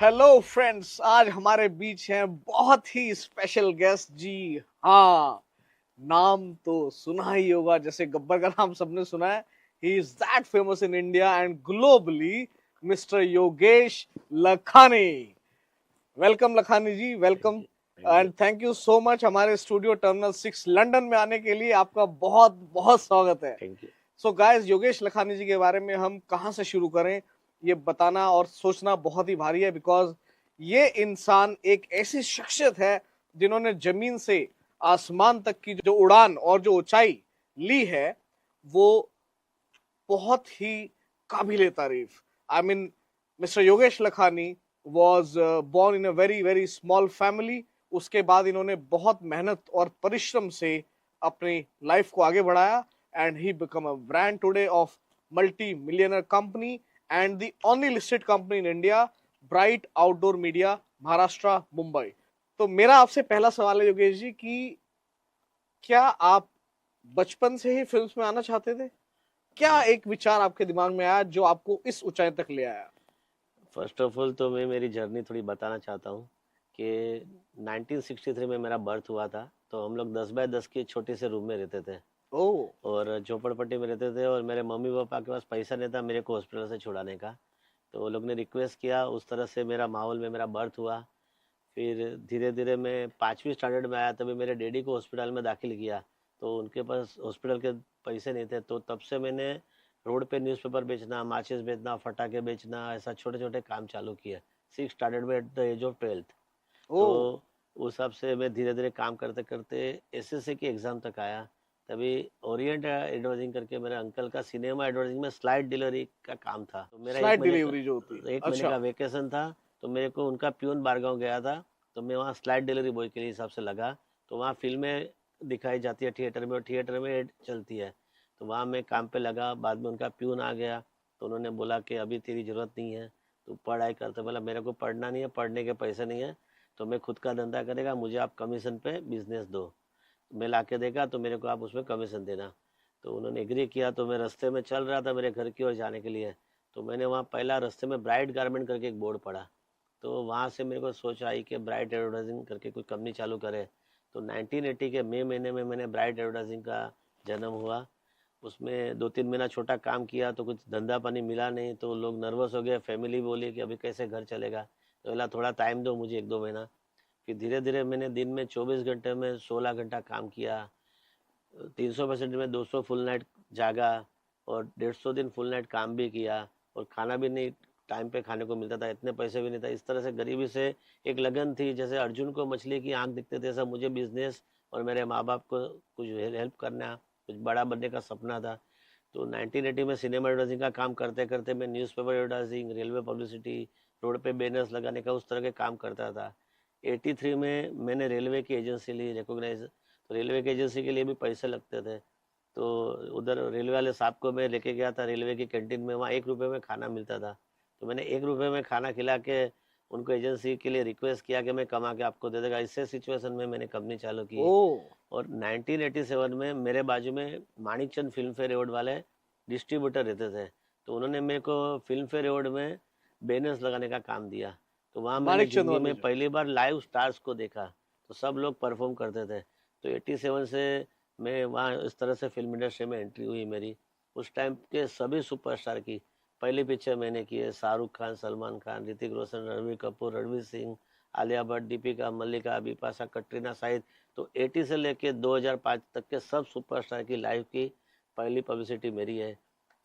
Hello friends, आज हमारे बीच हैं बहुत ही स्पेशल गेस्ट। जी हाँ, नाम तो सुना ही होगा, जैसे गब्बर का नाम सबने सुना है। He is that famous in India and globally, mister Yogesh Lakhani. Welcome Lakhani ji, thank welcome. You. Thank you. And thank you so much हमारे स्टूडियो टर्मिनल 6 लंदन में आने के लिए। आपका बहुत बहुत स्वागत है। Thank you. So guys, Yogesh Lakhani ji के बारे में हम कहाँ से शुरू करें, ये बताना और सोचना बहुत ही भारी है। बिकॉज ये इंसान एक ऐसी शख्सियत है जिन्होंने जमीन से आसमान तक की जो उड़ान और जो ऊंचाई ली है, वो बहुत ही काबिले तारीफ। I mean, mister Yogesh Lakhani was born in a very very small family. उसके बाद इन्होंने बहुत मेहनत और परिश्रम से अपनी लाइफ को आगे बढ़ाया and he become a brand today of multi millionaire company and the only listed company in India, bright outdoor media, Maharashtra, Mumbai. तो मेरा आपसे पहला सवाल है योगेश जी कि क्या आप बचपन से ही फिल्म्स में आना चाहते थे? क्या एक विचार आपके दिमाग में आया जो आपको इस ऊंचाई तक ले आया? फर्स्ट ऑफ ऑल तो मैं मेरी जर्नी थोड़ी बताना चाहता हूँ कि 1963 में मेरा बर्थ हुआ था। तो हम लोग 10 बाय 10 की छोटे से रूम में रहते थे ओह। और झोपड़पट्टी में रहते थे। और मेरे मम्मी पापा के पास पैसा नहीं था मेरे को हॉस्पिटल से छुड़ाने का। तो वो लोग ने रिक्वेस्ट किया, उस तरह से मेरा माहौल में मेरा बर्थ हुआ। फिर धीरे धीरे मैं 5वीं स्टैंडर्ड में आया, तभी मेरे डैडी को हॉस्पिटल में दाखिल किया। तो उनके पास हॉस्पिटल के पैसे नहीं थे, तो तब से मैंने रोड पे न्यूज़पेपर बेचना, माचिस बेचना, फटाके बेचना, ऐसा छोटे छोटे काम चालू किया 6 स्टैंडर्ड में at the age of 12th। ओ। तो उस हिसाब से मैं धीरे धीरे काम करते करते एसएससी की एग्ज़ाम तक आया। तभी ओरिएंट एडवर्टाइजिंग करके मेरे अंकल का सिनेमा एडवर्टाइजिंग में स्लाइड डिलीवरी का काम था। तो मेरा स्लाइड डिलीवरी जो होती है, एक महीने अच्छा। का वेकेशन था। तो मेरे को उनका प्यून बारगांव गया था। तो मैं वहाँ स्लाइड डिलीवरी बॉय के हिसाब से लगा। तो वहाँ फिल्में दिखाई जाती है थिएटर में, और थिएटर में एड चलती है। तो वहाँ मैं काम पे लगा। बाद में उनका प्यून आ गया। तो उन्होंने बोला कि अभी तेरी ज़रूरत नहीं है, तू पढ़ाई करते। बोला मेरे को पढ़ना नहीं है, पढ़ने के पैसे नहीं है, तो मैं खुद का धंधा करेगा, मुझे आप कमीशन पे बिजनेस दो, मैं ला के देगा तो मेरे को आप उसमें कमीशन देना। तो उन्होंने एग्री किया। तो मैं रास्ते में चल रहा था मेरे घर की ओर जाने के लिए। तो मैंने वहाँ पहला रास्ते में ब्राइट गारमेंट करके एक बोर्ड पढ़ा। तो वहाँ से मेरे को सोच आई कि ब्राइट एडवर्टाइजिंग करके कोई कंपनी चालू करे। तो 1980 के मई महीने में मैंने ब्राइट एडवर्टाइजिंग का जन्म हुआ। उसमें 2-3 महीना छोटा काम किया तो कुछ धंधा पानी मिला नहीं, तो लोग नर्वस हो गए, फैमिली बोली कि अभी कैसे घर चलेगा। तो बोला थोड़ा टाइम दो मुझे, 1-2 महीना। फिर धीरे धीरे मैंने दिन में 24 घंटे में 16 घंटा काम किया। 365 में 200 फुल नाइट जागा, और 150 दिन फुल नाइट काम भी किया। और खाना भी नहीं टाइम पे खाने को मिलता था, इतने पैसे भी नहीं था। इस तरह से गरीबी से एक लगन थी, जैसे अर्जुन को मछली की आंख दिखते थे, ऐसा मुझे बिजनेस और मेरे माँ बाप को कुछ हेल्प करना, कुछ बड़ा बनने का सपना था। तो 1980 में सिनेमा एडवर्टाइजिंग का काम करते करते मैं newspaper advertising, railway publicity, road पे बैनर्स लगाने का, उस तरह के काम करता था। 83 में मैंने रेलवे की एजेंसी ली, रिकॉग्नाइज। तो रेलवे की एजेंसी के लिए भी पैसे लगते थे। तो उधर रेलवे वाले साहब को मैं लेके गया था रेलवे की कैंटीन में, वहाँ 1 रुपये में खाना मिलता था। तो मैंने 1 रुपये में खाना खिला के उनको एजेंसी के लिए रिक्वेस्ट किया कि मैं कमा के आपको दे देगा। इससे सिचुएशन में मैंने कंपनी चालू की। ओ। और 1987 में मेरे बाजू में माणिकचंद फिल्म फेयर अवार्ड वाले डिस्ट्रीब्यूटर रहते थे। तो उन्होंने मेरे को फिल्म फेयर अवार्ड में बैनर्स लगाने का काम दिया। तो वहाँ मैंने मानिक ज़िंदगी चंदवानी में जी। पहली बार लाइव स्टार्स को देखा। तो सब लोग परफॉर्म करते थे। तो 87 से मैं वहाँ इस तरह से फिल्म इंडस्ट्री में एंट्री हुई मेरी। उस टाइम के सभी सुपरस्टार की पहली पिक्चर मैंने की है। शाहरुख खान, सलमान खान, ऋतिक रोशन, रणवीर कपूर, रणवीर सिंह, आलिया भट्ट, दीपिका, मल्लिका, बिपाशा, कटरीना, शाहिद। तो 80 से लेके 2005 तक के सब सुपरस्टार की लाइफ की पहली पब्लिसिटी मेरी है।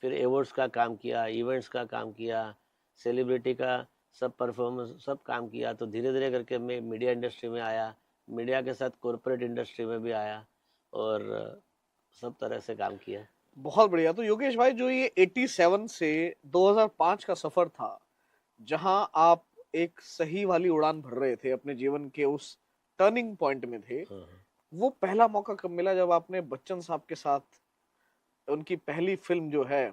फिर एवर्ड्स का काम किया, इवेंट्स का काम किया, सेलिब्रिटी का सब परफॉर्मेंस सब काम किया। तो धीरे धीरे करके मैं मीडिया इंडस्ट्री में आया, मीडिया के साथ कॉरपोरेट इंडस्ट्री में भी आया, और सब तरह से काम किया। बहुत बढ़िया। तो योगेश भाई, जो ये 87 से 2005 का सफर था, जहां आप एक सही वाली उड़ान भर रहे थे, अपने जीवन के उस टर्निंग पॉइंट में थे, हाँ, हाँ। वो पहला मौका कब मिला जब आपने बच्चन साहब के साथ उनकी पहली फिल्म जो है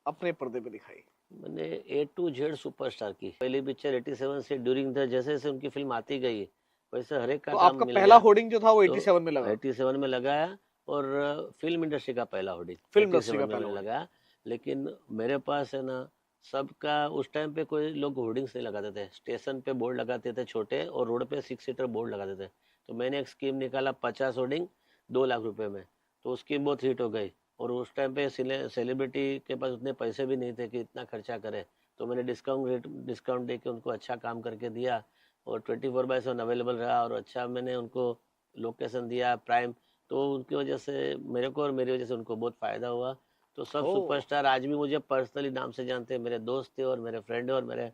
अपने पर्दे पे दिखाई? मैंने ए टू जेड सुपरस्टार की पहली पिक्चर 87 से ड्यूरिंग द, जैसे जैसे उनकी फिल्म आती गई वैसे हर एक का तो काम आपका मिल पहला गया। होर्डिंग जो था वो तो 87 में लगा? 87 में लगाया, और फिल्म इंडस्ट्री का पहला होर्डिंग फिल्म इंडस्ट्री 87 का में पहला मैंने होर्डिंग। लगाया। लेकिन मेरे पास है ना सबका उस टाइम पे कोई लोग होर्डिंग्स नहीं लगाते थे, स्टेशन पे बोर्ड लगाते थे छोटे, और रोड पे 6 सीटर बोर्ड लगाते थे। तो मैंने एक स्कीम निकाला, 50 होर्डिंग, 2 लाख रुपए में। तो स्कीम बहुत हिट हो गई। और उस टाइम पे सेलिब्रिटी के पास उतने पैसे भी नहीं थे कि इतना खर्चा करे। तो मैंने डिस्काउंट दे के उनको अच्छा काम करके दिया, और 24/7 अवेलेबल रहा, और अच्छा मैंने उनको लोकेशन दिया प्राइम। तो उनकी वजह से मेरे को और मेरी वजह से उनको बहुत फ़ायदा हुआ। तो सब ओ, सुपरस्टार आज भी मुझे पर्सनली नाम से जानते हैं, मेरे दोस्त थे और मेरे फ्रेंड है और मेरे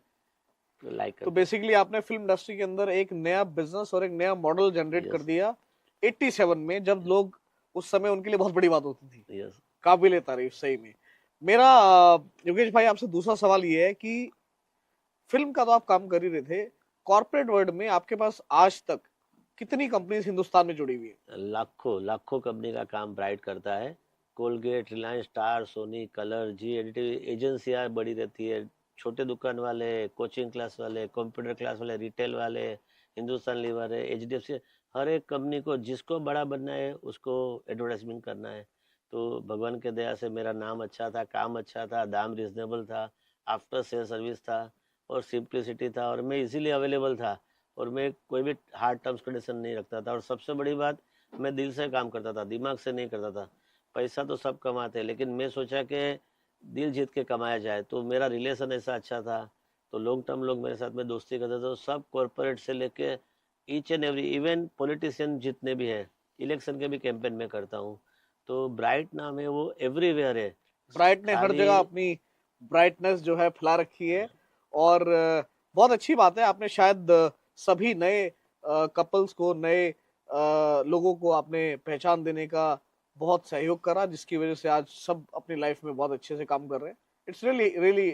लाइक तो करते बेसिकली आपने फिल्म इंडस्ट्री के अंदर एक नया बिजनेस और एक नया मॉडल जनरेट हैं। कर यस। दिया 87 में, जब लोग उस समय उनके लिए बहुत बड़ी बात होती थी। यस। काबिले तारीफ सही में। मेरा योगेश भाई आपसे दूसरा सवाल ये है कि फिल्म का तो आप काम कर ही रहे थे, कॉर्पोरेट वर्ल्ड में आपके पास आज तक कितनी कंपनीज हिंदुस्तान में जुड़ी हुई है? लाखों लाखों कंपनी का काम ब्राइट करता है। Colgate, Reliance, Star, Sony, colour, Zee एडिटिव एजेंसियाँ बड़ी रहती है। छोटे दुकान वाले, कोचिंग क्लास वाले, कंप्यूटर क्लास वाले, रिटेल वाले, हिंदुस्तान लीवर है, एचडीएफसी, हर एक कंपनी को जिसको बड़ा बनना है उसको एडवर्टाइजमेंट करना है। तो भगवान के दया से मेरा नाम अच्छा था, काम अच्छा था, दाम रिजनेबल था, आफ्टर सेल सर्विस था, और सिंप्लिसिटी था, और मैं इजीली अवेलेबल था, और मैं कोई भी हार्ड टर्म्स कंडीशन नहीं रखता था। और सबसे बड़ी बात, मैं दिल से काम करता था, दिमाग से नहीं करता था। पैसा तो सब कमाते हैं, लेकिन मैं सोचा कि दिल जीत के कमाया जाए। तो मेरा रिलेशन ऐसा अच्छा था, तो लॉन्ग टर्म लोग मेरे साथ में दोस्ती करते थे। तो सब कॉरपोरेट से लेके each and every, even politician जितने भी हैं, इलेक्शन के भी कैंपेन में करता हूँ। तो ब्राइट नाम है, वो एवरीवेयर है। ब्राइट ने हर खाली जगह अपनी ब्राइटनेस जो है फैला रखी है। और बहुत अच्छी बात है, आपने शायद सभी नए कपल्स को, नए लोगों को आपने पहचान देने का बहुत सहयोग करा, जिसकी वजह से आज सब अपनी लाइफ में बहुत अच्छे से काम कर रहे हैं। It's really really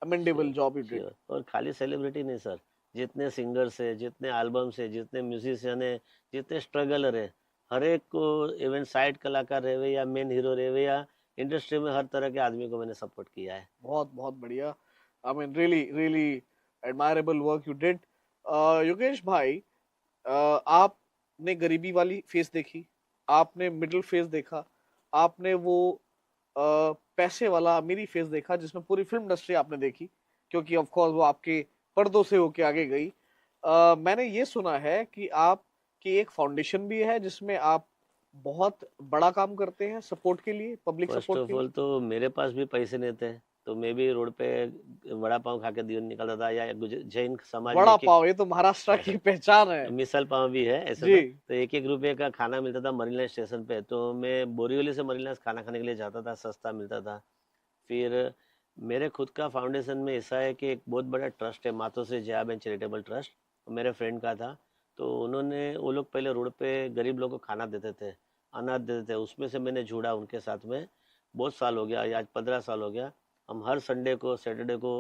amendable sure, job you did. Sure. और खाली सेलिब्रिटी नहीं सर, जितने सिंगर्स है, जितने एल्बम्स है, जितने म्यूजिशियन है, जितने स्ट्रगलर है, हर एक को, इवन साइड कलाकार रहे या मेन हीरो रहे या इंडस्ट्री में, हर तरह के आदमी को मैंने सपोर्ट किया है। बहुत बहुत बढ़िया। I mean really really admirable work you did. Yogesh भाई, आपने गरीबी वाली फेस देखी, आपने मिडिल फेस देखा, आपने वो पैसे वाला अमीरी फेस देखा, जिसमें पूरी फिल्म इंडस्ट्री आपने देखी, क्योंकि ऑफ कोर्स वो आपके पर्दों से होके आगे गई। मैंने ये सुना है कि आपकी एक फाउंडेशन भी है जिसमें आप बहुत बड़ा काम करते हैं सपोर्ट के लिए, पब्लिक फर्स्ट सपोर्ट ऑफ के लिए। ऑल तो मेरे पास भी पैसे नहीं थे, तो मैं भी रोड पे वड़ा पाव खा के दिन निकलता था, या जैन समाज में वड़ा एक पाव, ये तो महाराष्ट्र की पहचान है। मिसल पाव भी है ऐसे जी। तो 1-1 रुपए का खाना मिलता था मरीन स्टेशन पे। तो मैं बोरीवली से मरीन खाना खाने के लिए जाता था, सस्ता मिलता था। फिर मेरे खुद का फाउंडेशन में ऐसा है कि एक बहुत बड़ा ट्रस्ट है, मातोश्री जयाबेन चैरिटेबल ट्रस्ट, मेरे फ्रेंड का था। तो उन्होंने, वो लोग पहले रोड पे गरीब लोगों को खाना देते थे, अनाज देते थे, उसमें से मैंने जुड़ा उनके साथ में। बहुत साल हो गया, आज 15 साल हो गया। हम हर संडे को, सैटरडे को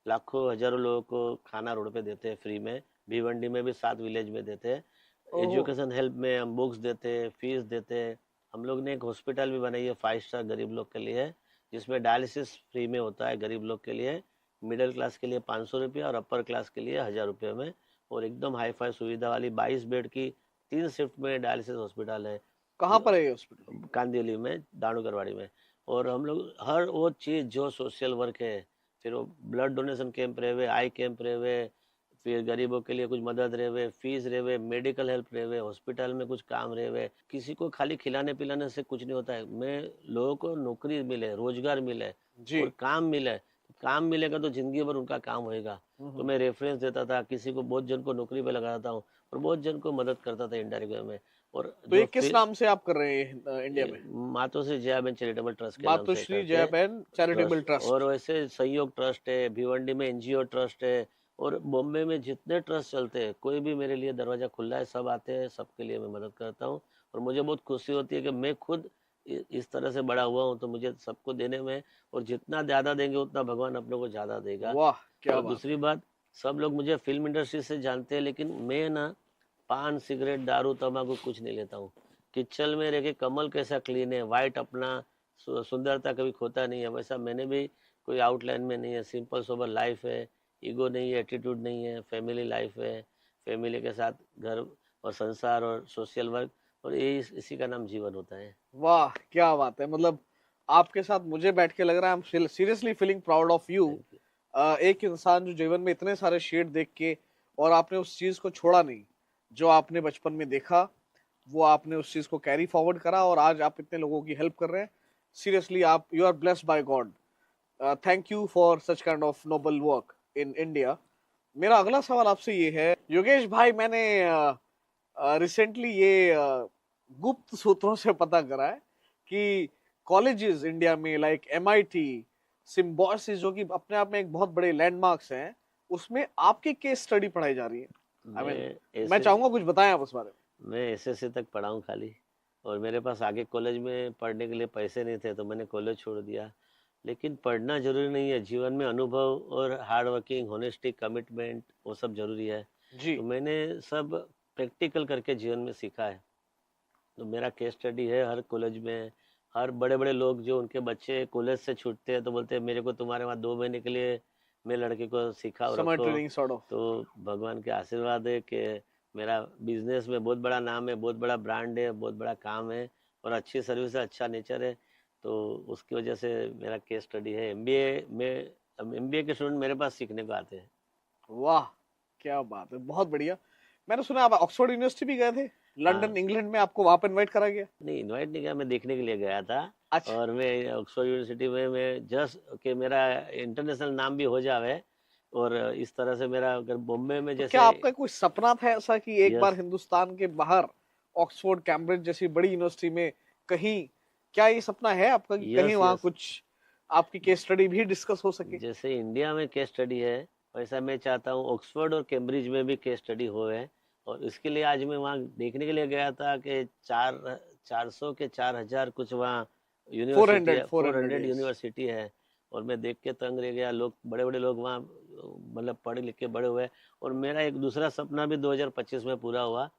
लाखों हजारों लोगों को खाना रोड पे देते हैं फ्री में। भिवंडी में भी 7 विलेज में देते हैं। ओहो। एजुकेशन हेल्प में हम बुक्स देते हैं, फीस देते हैं। हम लोग ने एक हॉस्पिटल भी बनाई है 5 स्टार गरीब लोग के लिए, जिसमें डायलिसिस फ्री में होता है गरीब लोग के लिए। मिडिल क्लास के लिए 500 रुपया, और अपर क्लास के लिए 1000 रुपये में। और एकदम हाई फाई सुविधा वाली 22 बेड की 3 शिफ्ट में डायलिसिस हॉस्पिटल है, कहाँ जो पर है ये हॉस्पिटल? कांदिवली में, दाणुकरवाड़ी में। और हम लोग हर वो चीज़ जो सोशल वर्क है, फिर वो ब्लड डोनेशन कैंप रहे, आई कैंप रहे, फिर गरीबों के लिए कुछ मदद रहे, फीस रहे, मेडिकल हेल्प रहे, हॉस्पिटल में कुछ काम रहे। किसी को खाली खिलाने पिलाने से कुछ नहीं होता है। मैं लोगों को नौकरी मिले, रोजगार मिले, जी। और काम मिले। काम मिलेगा तो जिंदगी भर उनका काम होएगा। तो मैं रेफरेंस देता था, किसी को, बहुत जन को नौकरी पे लगाता हूँ, और बहुत जन को मदद करता था इनडायरेक्ट वे में। और तो ये जो किस फिर नाम से आप कर रहे हैं इंडिया में? मातोश्री जयाबेन चैरिटेबल ट्रस्ट के नाम से मातोश्री करते हैं। जयाबेन चैरिटेबल ट्रस्ट, और ट्रस्ट। वैसे सहयोग ट्रस्ट है, भिवंडी में एनजीओ ट्रस्ट है, और बॉम्बे में जितने ट्रस्ट चलते हैं, कोई भी मेरे लिए दरवाजा खुला है, सब आते हैं, सबके लिए मैं मदद करता हूँ। और मुझे बहुत खुशी होती है कि मैं खुद इस तरह से बड़ा हुआ हूँ, तो मुझे सबको देने में, और जितना ज़्यादा देंगे उतना भगवान अपने को ज़्यादा देगा। वाह, क्या और बात दूसरी है। बात, सब लोग मुझे फिल्म इंडस्ट्री से जानते हैं, लेकिन मैं ना पान, सिगरेट, दारू, तम्बाकू कुछ नहीं लेता हूँ। किचल में रह के कमल कैसा क्लीन है, वाइट अपना, सुंदरता कभी खोता नहीं है, वैसा मैंने भी कोई आउटलाइन में नहीं है। सिंपल सोबर लाइफ है, ईगो नहीं है, एटीट्यूड नहीं है, फैमिली लाइफ है, फैमिली के साथ घर और संसार और सोशल वर्क, और ये इसी का नाम जीवन होता है। वाह, क्या बात है। मतलब आपके साथ मुझे बैठ के लग रहा है, I am seriously feeling proud of you. Thank you. एक इंसान जो जीवन में इतने सारे शेड देख के, और आपने उस चीज को छोड़ा नहीं जो आपने बचपन में देखा, वो आपने उस चीज को कैरी फॉरवर्ड करा और आज आप इतने लोगों की हेल्प कर रहे हैं। सीरियसली आप, you are blessed by God. Thank you for such kind of noble work in India. मेरा अगला सवाल आपसे ये है योगेश भाई, मैंने रिसेंटली ये गुप्त सूत्रों से पता करा है कि कॉलेजेस इंडिया में लाइक एमआईटी, सिम्बोसिस, जो कि अपने आप में एक बहुत बड़े लैंडमार्क्स हैं, उसमें आपकी केस स्टडी पढ़ाई जा रही है। आई मीन, मैं मैं ऐसे चाहूंगा कुछ बताएं आप उस बारे में। मैं एसएससी तक पढ़ा हूँ खाली, और मेरे पास आगे कॉलेज में पढ़ने के लिए पैसे नहीं थे, तो मैंने कॉलेज छोड़ दिया। लेकिन पढ़ना जरूरी नहीं है, जीवन में अनुभव और हार्ड वर्किंग, होनेस्टी, कमिटमेंट, वो सब जरूरी है। जी। तो मैंने सब प्रैक्टिकल करके जीवन में सीखा है। तो मेरा केस स्टडी है हर कॉलेज में। हर बड़े बड़े लोग जो उनके बच्चे कॉलेज से छूटते हैं तो बोलते हैं मेरे को तुम्हारे वहाँ 2 महीने के लिए मैं लड़के को सिखाओ समर रखो। Training sort of. तो भगवान के आशीर्वाद है कि मेरा बिजनेस में बहुत बड़ा नाम है, बहुत बड़ा ब्रांड है, बहुत बड़ा काम है, और अच्छी सर्विस है, अच्छा नेचर है। तो उसकी वजह से मेरा केस स्टडी है। एमबीए में एमबीए के स्टूडेंट मेरे पास सीखने को आते हैं। वाह, क्या बात है, बहुत बढ़िया। मैंने सुना आप ऑक्सफोर्ड यूनिवर्सिटी भी गए थे, हाँ, लंदन इंग्लैंड में, आपको वहां पर इनवाइट करा गया? नहीं इनवाइट नहीं किया, मैं देखने के लिए गया था। अच्छा। और मैं ऑक्सफोर्ड यूनिवर्सिटी में मैं जस्ट कि मेरा इंटरनेशनल नाम भी हो जावे, और इस तरह से मेरा अगर बॉम्बे में तो क्या जैसे। आपका कोई सपना था ऐसा कि एक बार यस। हिंदुस्तान के बाहर, ऑक्सफोर्ड, कैम्ब्रिज जैसी बड़ी यूनिवर्सिटी में कहीं, क्या ये सपना है आपका कि कहीं यस वहां यस। कुछ आपकी केस स्टडी भी डिस्कस हो सके? जैसे इंडिया में केस स्टडी है, वैसा मैं चाहता हूँ ऑक्सफोर्ड और कैम्ब्रिज में भी केस स्टडी हो है। और इसके लिए आज मैं वहाँ देखने के लिए गया था कि 400 के 4000 कुछ वहाँ यूनिवर्सिटी 400, है, 400, 400 यस। यूनिवर्सिटी है। और मैं देख के तंग रह गया, लोग बड़े बड़े लोग वहाँ मतलब पढ़े लिख के बड़े हुए। और मेरा एक दूसरा सपना भी 2025 में पूरा हुआ।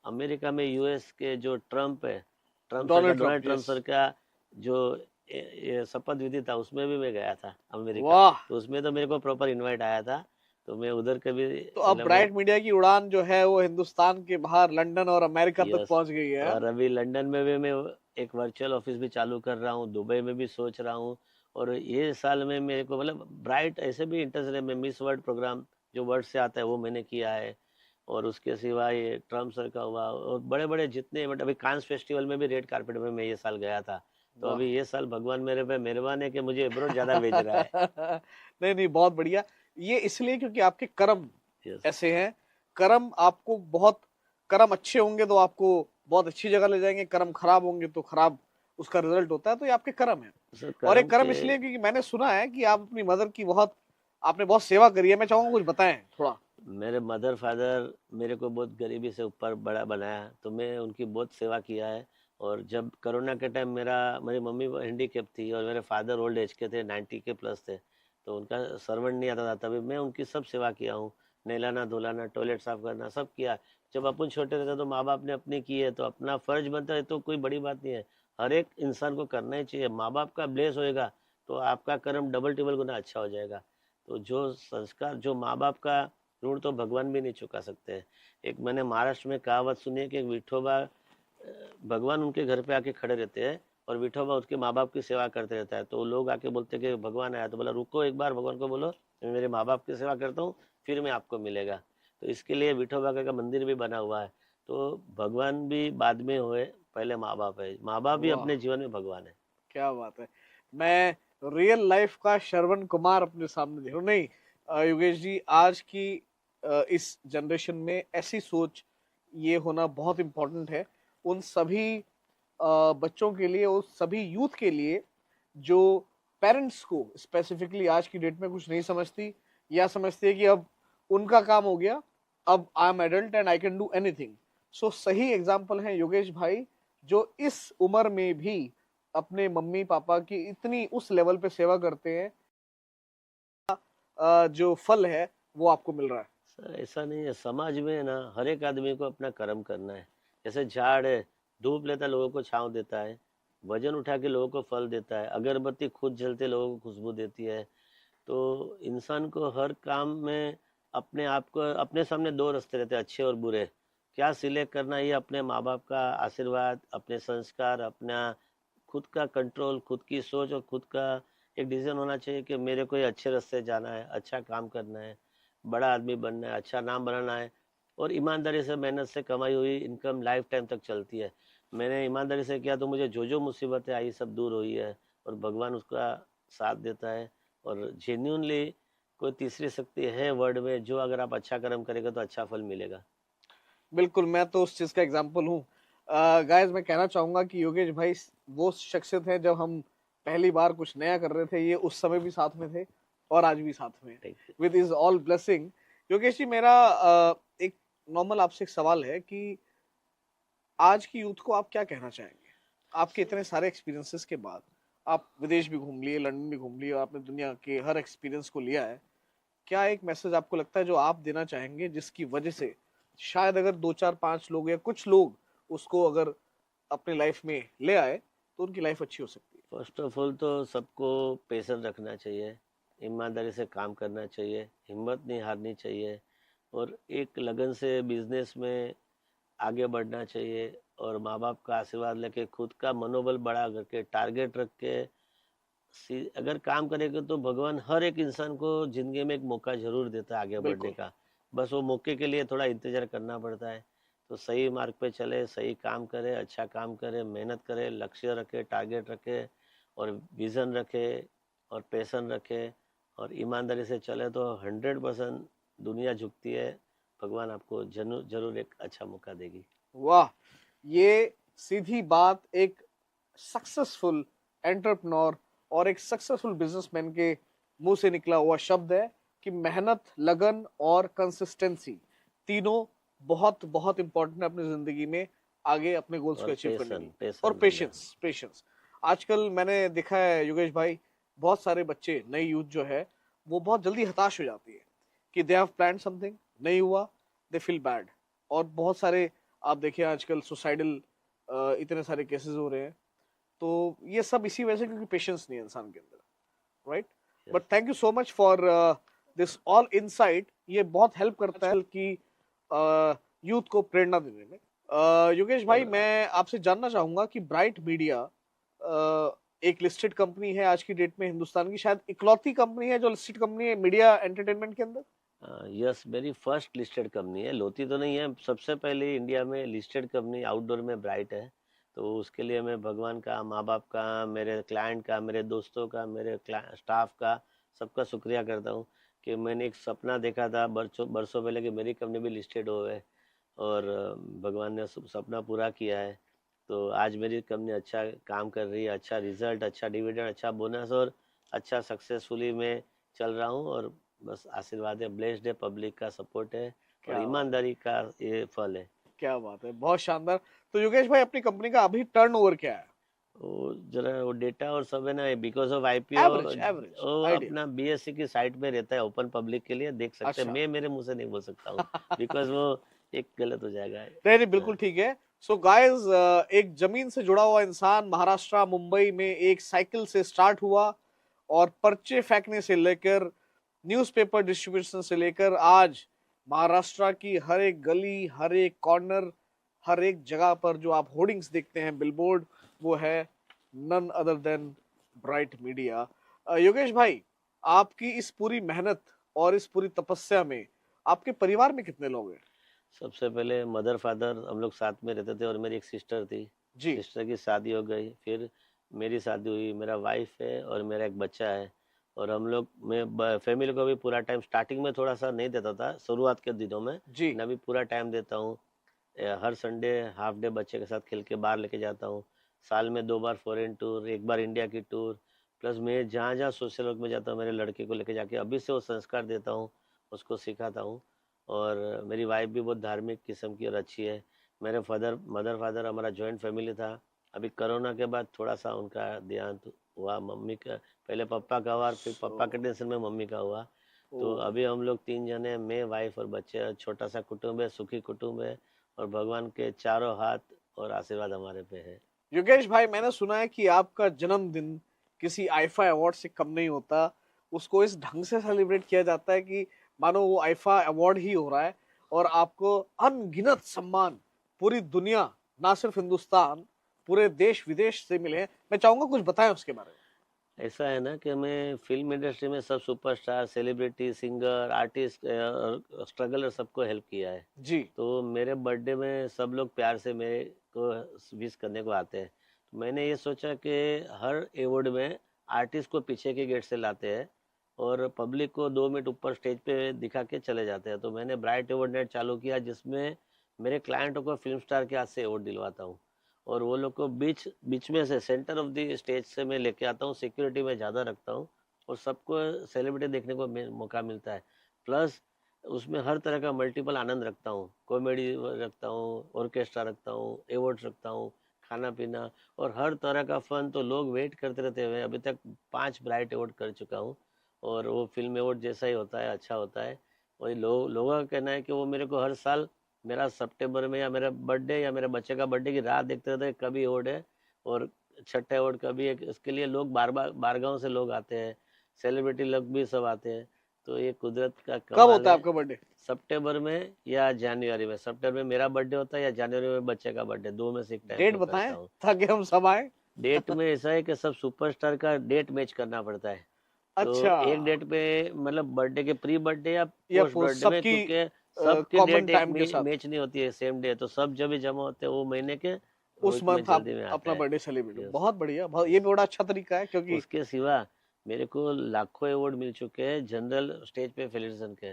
अमेरिका में यूएस के जो ट्रम्प है, ट्रम्प सर का, Donald Donald Trump, Trump yes. Sir का जो ये शपथ विधि था, उसमें भी मैं गया था अमेरिका। वाह। तो उसमें तो मेरे को प्रॉपर इनवाइट आया था। तो मैं उधर के भी तो अब मतलब मैं। ब्राइट मीडिया की उड़ान जो है वो हिंदुस्तान के बाहर लंदन और अमेरिका तक यस। पहुंच गई है। और अभी लंदन में भी मैं एक वर्चुअल ऑफिस भी चालू कर रहा हूँ, दुबई में भी सोच रहा हूँ। और ये साल में मेरे को मतलब ब्राइट ऐसे भी इंटरेस्ट है। मैं मिस वर्ल्ड प्रोग्राम जो वर्ड से आता है वो मैंने किया है। और उसके सिवा ये ट्रम्प सर का हुआ, और बड़े बड़े जितने बट अभी कांस फेस्टिवल में भी रेड कारपेट में मैं ये साल गया था। तो वाह। अभी ये साल भगवान मेरे पे मेहरबान है कि मुझे एब्रोड ज्यादा भेज रहा है। नहीं नहीं, बहुत बढ़िया। ये इसलिए क्योंकि आपके कर्म यस। ऐसे हैं। कर्म आपको बहुत, कर्म अच्छे होंगे तो आपको बहुत अच्छी जगह ले जाएंगे, कर्म खराब होंगे तो खराब उसका रिजल्ट होता है। तो ये आपके कर्म है। सर और एक कर्म कर्म के। इसलिए क्योंकि मैंने सुना है कि आप अपनी मदर की बहुत, आपने बहुत सेवा करी है। मैं चाहूंगा कुछ बताएं थोड़ा। मेरे मदर फादर मेरे को बहुत गरीबी से ऊपर बड़ा बनाया, तो मैं उनकी बहुत सेवा किया है। और जब कोरोना के टाइम मेरी मम्मी हैंडीकैप थी और मेरे फादर ओल्ड एज के थे, 90 के प्लस थे, तो उनका सर्वेंट नहीं आता था, तभी मैं उनकी सब सेवा किया हूँ। नहलाना धुलाना, टॉयलेट साफ करना, सब किया। जब अपन छोटे थे तो माँ बाप ने अपनी की है, तो अपना फर्ज बनता है, तो कोई बड़ी बात नहीं है। हर एक इंसान को करना ही चाहिए। माँ बाप का ब्लेस होएगा तो आपका कर्म डबल टिबल गुना अच्छा हो जाएगा। तो जो संस्कार, जो माँ बाप का ऋण तो भगवान भी नहीं चुका सकते हैं। एक मैंने महाराष्ट्र में कहावत सुनी है कि विठोबा, भगवान उनके घर पे आके खड़े रहते हैं और विठोबा उसके माँ बाप की सेवा करते रहता है। तो लोग आके बोलते हैं कि भगवान आया, तो बोला रुको एक बार, भगवान को बोलो मैं मेरे माँ बाप की सेवा करता हूँ, फिर मैं आपको मिलेगा। तो इसके लिए विठोबा का मंदिर भी बना हुआ है। तो भगवान भी बाद में हुए, पहले माँ बाप है। माँ बाप भी वाह, अपने जीवन में भगवान है। क्या बात है। मैं रियल लाइफ का श्रवण कुमार अपने सामने देख रहा हूं। नहीं, योगेश जी, आज की इस जनरेशन में ऐसी सोच ये होना बहुत इम्पोर्टेंट है। उन सभी बच्चों के लिए, उस सभी यूथ के लिए जो पेरेंट्स को स्पेसिफिकली आज की डेट में कुछ नहीं समझती, या समझती है कि अब उनका काम हो गया, अब I am adult and I can do anything. So सही एग्जाम्पल है योगेश भाई, जो इस उम्र में भी अपने मम्मी पापा की इतनी उस लेवल पे सेवा करते हैं, जो फल है वो आपको मिल रहा है। सर ऐसा नहीं है, समाज में है ना, हर एक आदमी को अपना कर्म करना है। जैसे झाड़ है, धूप लेता है, लोगों को छांव देता है। वजन उठा के लोगों को फल देता है। अगरबत्ती खुद जलते लोगों को खुशबू देती है। तो इंसान को हर काम में अपने आप को, अपने सामने दो रास्ते रहते हैं, अच्छे और बुरे। क्या सिलेक्ट करना, ये अपने माँ बाप का आशीर्वाद, अपने संस्कार, अपना खुद का कंट्रोल, खुद की सोच और खुद का एक डिसीजन होना चाहिए कि मेरे को ये अच्छे रास्ते जाना है, अच्छा काम करना है, बड़ा आदमी बनना है, अच्छा नाम बनाना है। और ईमानदारी से मेहनत से कमाई हुई इनकम लाइफ टाइम तक चलती है। मैंने ईमानदारी से किया तो मुझे जो जो मुसीबतें आई सब दूर हुई है, और भगवान उसका साथ देता है। और जेन्यूनली कोई तीसरी शक्ति है वर्ल्ड में, जो अगर आप अच्छा कर्म करेगा तो अच्छा फल मिलेगा। बिल्कुल, मैं तो उस चीज का एग्जाम्पल हूँ। गाइस, मैं कहना चाहूंगा कि योगेश भाई वो शख्सियत है, जब हम पहली बार कुछ नया कर रहे थे ये उस समय भी साथ में थे और आज भी साथ में, thank you. With is all blessing. Yogesh ji, मेरा एक नॉर्मल आपसे एक सवाल है कि आज की यूथ को आप क्या कहना चाहेंगे? आपके इतने सारे एक्सपीरियंसेस के बाद, आप विदेश भी घूम लिए, लंदन भी घूम लिए, और आपने दुनिया के हर एक्सपीरियंस को लिया है। क्या एक मैसेज आपको लगता है जो आप देना चाहेंगे, जिसकी वजह से शायद अगर दो चार पांच लोग या कुछ लोग उसको अगर अपनी लाइफ में ले आए तो उनकी लाइफ अच्छी हो सकती है? फर्स्ट ऑफ ऑल तो सबको पेशेंस रखना चाहिए, ईमानदारी से काम करना चाहिए, हिम्मत नहीं हारनी चाहिए, और एक लगन से बिजनेस में आगे बढ़ना चाहिए, और माँ बाप का आशीर्वाद लेके खुद का मनोबल बड़ा करके टारगेट रख के अगर काम करेंगे तो भगवान हर एक इंसान को जिंदगी में एक मौका जरूर देता है आगे बढ़ने बिल्कुल। का। बस वो मौके के लिए थोड़ा इंतजार करना पड़ता है। तो सही मार्ग पे चले, सही काम करे, अच्छा काम करे, मेहनत करे, लक्ष्य रखे, टारगेट रखे, और विजन रखे, और पैशन रखे, और ईमानदारी से चले तो 100% दुनिया झुकती है। भगवान आपको जरूर जरूर एक अच्छा मौका देगी। वाह, ये सीधी बात एक सक्सेसफुल एंटरप्रेन्योर और एक सक्सेसफुल बिजनेसमैन के मुंह से निकला हुआ शब्द है कि मेहनत, लगन और कंसिस्टेंसी तीनों बहुत बहुत इंपॉर्टेंट है अपनी जिंदगी में, आगे अपने गोल्स को और अचीव करने में। पेशन और रहना। Patience, patience. आजकल मैंने देखा है योगेश भाई, बहुत सारे बच्चे, नई यूथ जो है, वो बहुत जल्दी हताश हो जाती है कि दे हैव प्लान समथिंग, नहीं हुआ, दे फील बैड। और बहुत सारे, आप देखिए आजकल सुसाइडल इतने सारे केसेस हो रहे हैं। तो ये सब इसी वजह से क्योंकि पेशेंस नहीं है इंसान के अंदर, right? But yes. Thank you so much for this all insight. ये बहुत हेल्प करता है कि यूथ को प्रेरणा देने में। योगेश भाई, और मैं आपसे जानना चाहूंगा कि ब्राइट मीडिया एक लिस्टेड कंपनी है आज की डेट में, हिंदुस्तान की शायद इकलौती कंपनी है जो लिस्टेड कंपनी है मीडिया एंटरटेनमेंट के अंदर। यस, मेरी फर्स्ट लिस्टेड कंपनी है, लोती तो नहीं है, सबसे पहले इंडिया में लिस्टेड कंपनी आउटडोर में ब्राइट है। तो उसके लिए मैं भगवान का, माँ बाप का, मेरे क्लाइंट का, मेरे दोस्तों का, मेरे स्टाफ का, सबका शुक्रिया करता हूँ कि मैंने एक सपना देखा था बरसों बरसों पहले कि मेरी कंपनी भी लिस्टेड हो है, और भगवान ने सपना पूरा किया है। तो आज मेरी कंपनी अच्छा काम कर रही है, अच्छा रिजल्ट, अच्छा डिविडेंड, अच्छा बोनस, और अच्छा सक्सेसफुली मैं चल रहा हूँ। और बस आशीर्वाद है, ब्लेस्ड है, पब्लिक का सपोर्ट है, और क्या बात, ईमानदारी का ये फल है। क्या बात है, बहुत शानदार। तो योगेश भाई, अपनी कंपनी का अभी टर्नओवर क्या है? वो जरा वो डेटा और सब है ना, because of IPO, average, average वो आइडिया। अपना बीएससी की साइट पे रहता है, ओपन पब्लिक के लिए देख सकते हैं। अच्छा। मैं मेरे मुंह से नहीं बोल सकता हूँ, बिकॉज वो एक गलत हो जाएगा। नहीं नहीं, बिल्कुल हाँ। ठीक है। सो गाइस, एक जमीन से जुड़ा हुआ इंसान महाराष्ट्र मुंबई में एक साइकिल से स्टार्ट हुआ, और पर्चे फेंकने से लेकर न्यूज़पेपर डिस्ट्रीब्यूशन से लेकर आज महाराष्ट्र की हर एक गली, हर एक कॉर्नर, हर एक जगह पर जो आप होर्डिंग्स देखते हैं, बिलबोर्ड, वो है none other than Bright Media. Yogesh भाई, आपकी इस पूरी मेहनत और इस पूरी तपस्या में आपके परिवार में कितने लोग हैं? सबसे पहले मदर फादर हम लोग साथ में रहते थे, और मेरी एक सिस्टर थी। जी। सिस्टर की शादी हो गई, फिर मेरी शादी हुई, मेरा वाइफ है और मेरा एक बच्चा है। और हम लोग, मैं फैमिली को भी पूरा टाइम स्टार्टिंग में थोड़ा सा नहीं देता था शुरुआत के दिनों में, जी। लेकिन अभी पूरा टाइम देता हूँ। हर संडे हाफ डे बच्चे के साथ खेल के बाहर लेके जाता हूँ। साल में 2 बार फॉरेन टूर, एक बार इंडिया की टूर, प्लस मैं जहाँ जहाँ सोशल वर्क में जाता हूँ मेरे लड़के को लेके जाके अभी से वो संस्कार देता हूँ, उसको सिखाता हूँ। और मेरी वाइफ भी बहुत धार्मिक किस्म की और अच्छी है। मेरे मदर फादर, हमारा जॉइंट फैमिली था। अभी कोरोना के बाद थोड़ा सा उनका देहांत हुआ, मम्मी का पहले पापा का हुआ, और फिर सो पापा के टेंशन में मम्मी का हुआ। ओ, तो अभी हम लोग 3 जने, मैं, वाइफ और बच्चे, छोटा सा कुटुंब है, सुखी कुटुंब है, और भगवान के चारों हाथ और आशीर्वाद हमारे पे है। योगेश भाई, मैंने सुना है कि आपका जन्मदिन किसी आईफा अवार्ड से कम नहीं होता। उसको इस ढंग से सेलिब्रेट किया जाता है कि मानो वो आईफा अवार्ड ही हो रहा है, और आपको अनगिनत सम्मान, पूरी दुनिया, ना सिर्फ हिंदुस्तान, पूरे देश विदेश से मिले हैं। मैं चाहूंगा कुछ बताएं उसके बारे में। ऐसा है ना कि मैं फिल्म इंडस्ट्री में सब superstar, celebrity, singer, artist, struggler सबको हेल्प किया है। जी। तो मेरे बर्थडे में सब लोग प्यार से मेरे को विश करने को आते हैं। तो मैंने ये सोचा कि हर अवार्ड में आर्टिस्ट को पीछे के गेट से लाते हैं और पब्लिक को 2 मिनट ऊपर स्टेज पे दिखा के चले जाते हैं। तो मैंने ब्राइट अवार्ड नेट चालू किया, जिसमें मेरे क्लाइंटों को फिल्म स्टार के हाथ से अवार्ड दिलवाता हूँ और वो लोग को बीच बीच में से, सेंटर ऑफ द स्टेज से मैं लेके आता हूँ। सिक्योरिटी में ज़्यादा रखता हूँ और सबको सेलिब्रिटी देखने को मौका मिलता है। प्लस उसमें हर तरह का मल्टीपल आनंद रखता हूँ, कॉमेडी रखता हूँ, ऑर्केस्ट्रा रखता हूँ, अवार्ड्स रखता हूँ, खाना पीना और हर तरह का फन। तो लोग वेट करते रहते हैं। अभी तक 5 ब्राइट अवार्ड कर चुका हूँ और वो फिल्म अवार्ड जैसा ही होता है, अच्छा होता है। वही लोगों का कहना है कि वो मेरे को हर साल मेरा सितंबर में या मेरा बर्थडे या मेरे बच्चे का बर्थडे की रात देखते रहते हैं कभी अवार्ड है और छठे अवार्ड कभी है। इसके लिए लोग बार बार बारगांव से लोग आते हैं, सेलिब्रिटी लोग भी सब आते हैं। तो ये कुदरत का कब कमाल होता है है। आपका बर्थडे? सितंबर में या जनवरी में। सितंबर में मेरा बर्थडे होता है या जनवरी में बच्चे का बर्थडे, 2 में से एक टाइम डेट पे बताएं करता हूँ। ताकि हम सब आए। डेट में ऐसा है कि सब सुपरस्टार का डेट मैच करना पड़ता है। तो अच्छा। एक डेट पे मतलब बर्थडे के प्री बर्थडे या या पोस्ट बर्थडे में, सबकी क्योंकि सबकी कॉमन डेट एक टाइम के साथ मैच नहीं होती है सेम डे, तो सब जब भी जमा होते हैं वो महीने के वो उस में मंथ आप जल्दी में आता अपना है। बर्थडे सेलिब्रेट, यस, बहुत बढ़िया। बहुत, ये यस। भी बड़ा अच्छा तरीका है क्योंकि उसके सिवा मेरे को लाखों अवार्ड मिल चुके हैं जनरल स्टेज पे फेलिसन के,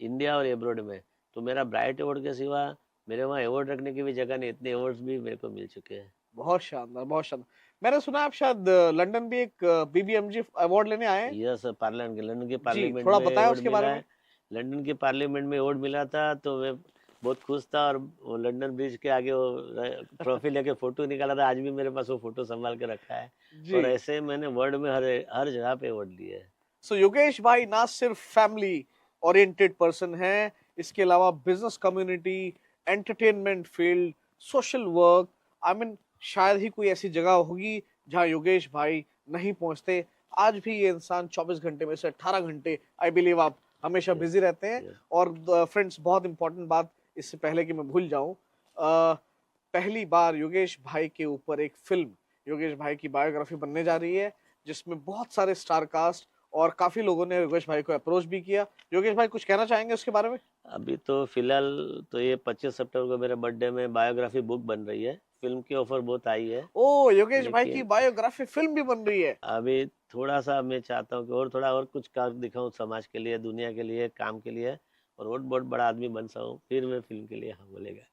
इंडिया और एब्रोड में। तो मेरा ब्राइट अवार्ड के सिवा मेरे वहाँ अवार्ड रखने की भी जगह नहीं, इतने अवार्ड्स भी मेरे को मिल चुके हैं। बहुत शानदार, बहुत शानदार। मैंने सुना आप शायद लंदन भी एक बीबीएमजी अवार्ड लेने आए हैं। यस, पार्लियामेंट, लंदन के जी, पार्लियामेंट थोड़ा में बताएं अवार्ड उसके मिला बारे में। है। लंदन के पार्लियामेंट में अवार्ड मिला था तो मैं बहुत खुश था और वो लंदन ब्रिज के आगे वो ट्रॉफी लेके फोटो निकाला था। आज भी मेरे पास वो फोटो संभाल के रखा है। जी। और ऐसे मैंने वर्ल्ड में हर हर जगह पे अवार्ड लिए है। सो योगेश भाई ना सिर्फ फैमिली ओरिएंटेड पर्सन है, इसके अलावा business community, entertainment field, social work, I mean शायद ही कोई ऐसी जगह होगी जहां योगेश भाई नहीं पहुंचते। आज भी ये इंसान 24 घंटे में से 18 घंटे आई बिलीव आप हमेशा यस, बिजी रहते हैं। यस। और फ्रेंड्स, बहुत इंपॉर्टेंट बात, इससे पहले कि मैं भूल जाऊं, पहली बार योगेश भाई के ऊपर एक फिल्म, योगेश भाई की बायोग्राफी बनने जा रही है, जिसमें बहुत सारे स्टार कास्ट और काफी लोगों ने योगेश भाई को अप्रोच भी किया। योगेश भाई कुछ कहना चाहेंगे उसके बारे में? अभी तो फिलहाल तो ये 25 सितंबर को मेरे बर्थडे में बायोग्राफी बुक बन रही है। फिल्म की ऑफर बहुत आई है, ओ, योगेश भाई की लेकिन बायोग्राफी फिल्म भी बन रही है। अभी थोड़ा सा मैं चाहता हूँ कि और थोड़ा और कुछ काम दिखाऊं समाज के लिए, दुनिया के लिए, काम के लिए, और और बहुत बड़ा आदमी बन सकूं, फिर मैं फिल्म के लिए हाँ बोलेगा।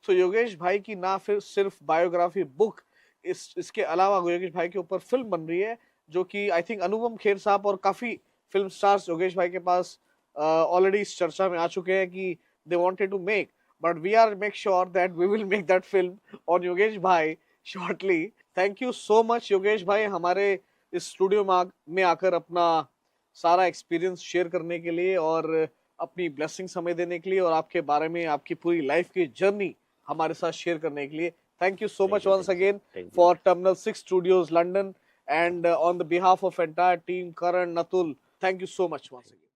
सो योगेश भाई की ना फिर सिर्फ बायोग्राफी बुक, इसके अलावा योगेश भाई के ऊपर फिल्म बन रही है, जो कि आई थिंक अनुपम खेर साहब और काफी फिल्म स्टार्स योगेश भाई के पास ऑलरेडी इस चर्चा में आ चुके हैं कि they wanted to make, but we are make sure that we will make that film on Yogesh bhai shortly. Thank you so much Yogesh bhai, हमारे इस स्टूडियो में आकर अपना सारा एक्सपीरियंस शेयर करने के लिए और अपनी ब्लेसिंग समय देने के लिए और आपके बारे में, आपकी पूरी लाइफ की जर्नी हमारे साथ शेयर करने के लिए। Thank you so much once again thank you. for Terminal 6 Studios London, and on the behalf of entire team, Karan, Natul, thank you so much once again.